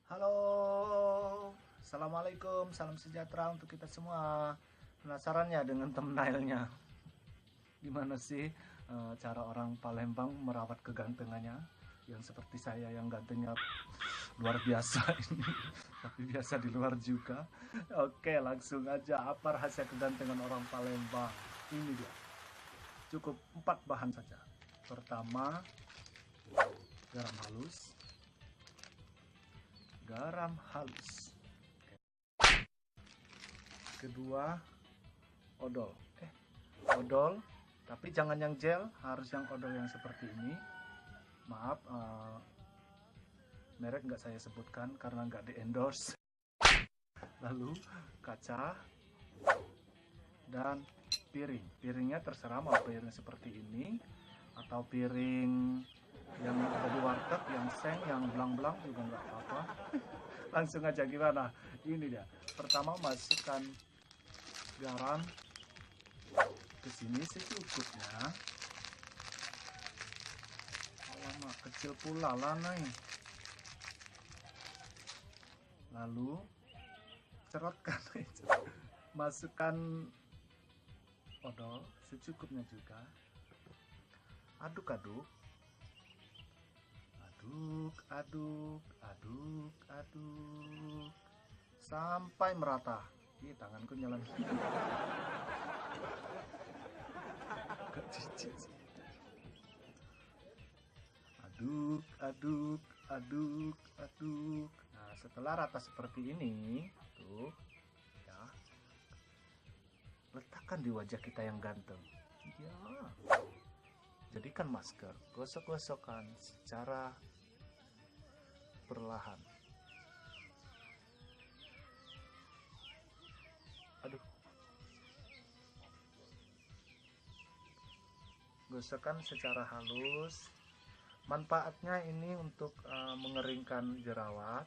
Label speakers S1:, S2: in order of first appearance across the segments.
S1: Halo, Assalamualaikum, salam sejahtera untuk kita semua. Penasaran ya dengan thumbnailnya? Gimana sih cara orang Palembang merawat kegantengannya? Yang seperti saya yang gantengnya luar biasa ini, tapi biasa di luar juga. Oke, langsung aja. Apa rahasia kegantengan orang Palembang? Ini dia. Cukup 4 bahan saja. Pertama, garam halus. Garam halus. Kedua, odol. Odol, tapi jangan yang gel, harus yang odol yang seperti ini. Maaf, merek nggak saya sebutkan karena nggak di endorse. Lalu kaca dan piring. Piringnya terserah mau piring seperti ini atau piring yang ada di warteg, yang seng, yang belang-belang juga nggak apa-apa. Langsung aja gimana? Ini dia. Pertama masukkan garam ke sini secukupnya. Alamak, kecil pula lah nih. Lalu serotkan, masukkan odol secukupnya juga. Aduk-aduk. Aduk sampai merata. Ih, tanganku nyala. Gak cicit. Aduk. Nah, setelah rata seperti ini, tuh, ya, letakkan di wajah kita yang ganteng. Ya, jadikan masker, gosok-gosokkan secara perlahan. Aduh, gosokkan secara halus. Manfaatnya ini untuk mengeringkan jerawat,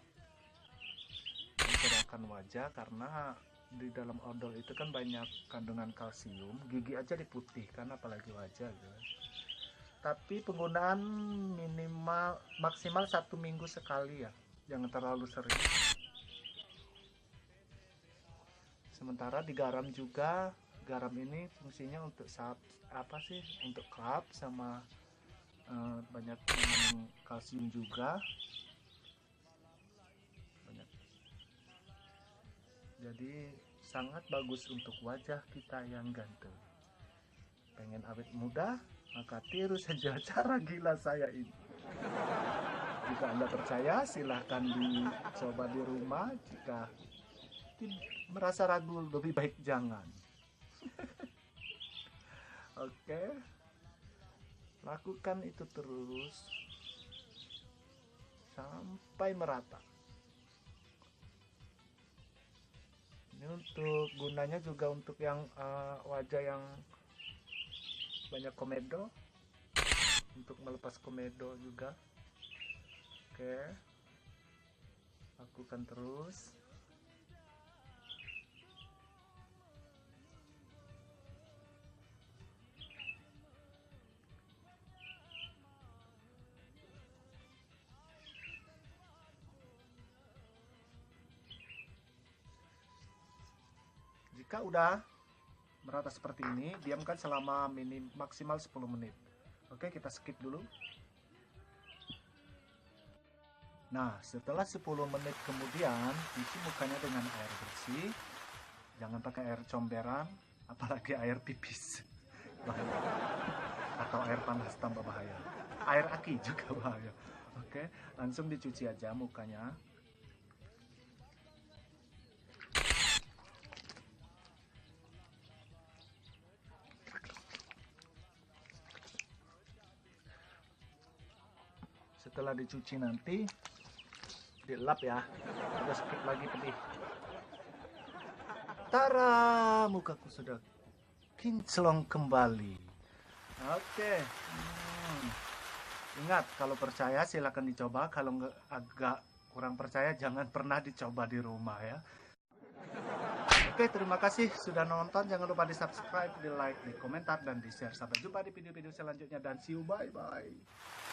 S1: mencerahkan wajah, karena di dalam odol itu kan banyak kandungan kalsium. Gigi aja diputihkan, apalagi wajah guys. Tapi penggunaan maksimal 1 minggu sekali ya, jangan terlalu sering. Sementara di garam juga, garam ini fungsinya untuk untuk kerap sama banyak kalsium juga banyak. Jadi sangat bagus untuk wajah kita yang ganteng. Pengen awet muda, maka tiru saja cara gila saya ini. Jika Anda percaya, silahkan dicoba di rumah. Jika merasa ragu, lebih baik jangan. Oke, lakukan itu terus sampai merata. Ini untuk gunanya juga untuk yang wajah yang banyak komedo, untuk melepas komedo juga. Oke, lakukan terus. Jika udah merata seperti ini, diamkan selama maksimal 10 menit. Oke, kita skip dulu. Nah, setelah 10 menit kemudian, cuci mukanya dengan air bersih. Jangan pakai air comberan, apalagi air pipis. Bahaya. Atau air panas tambah bahaya. Air aki juga bahaya. Oke, langsung dicuci aja mukanya. Setelah dicuci nanti dilap ya. Udah skip lagi pedih. Tara, mukaku sudah kinclong kembali. Oke. Ingat, kalau percaya silahkan dicoba. Kalau agak kurang percaya, jangan pernah dicoba di rumah ya. Oke, terima kasih sudah nonton. Jangan lupa di subscribe, di like, di komentar, dan di share. Sampai jumpa di video-video selanjutnya. Dan see you, bye-bye.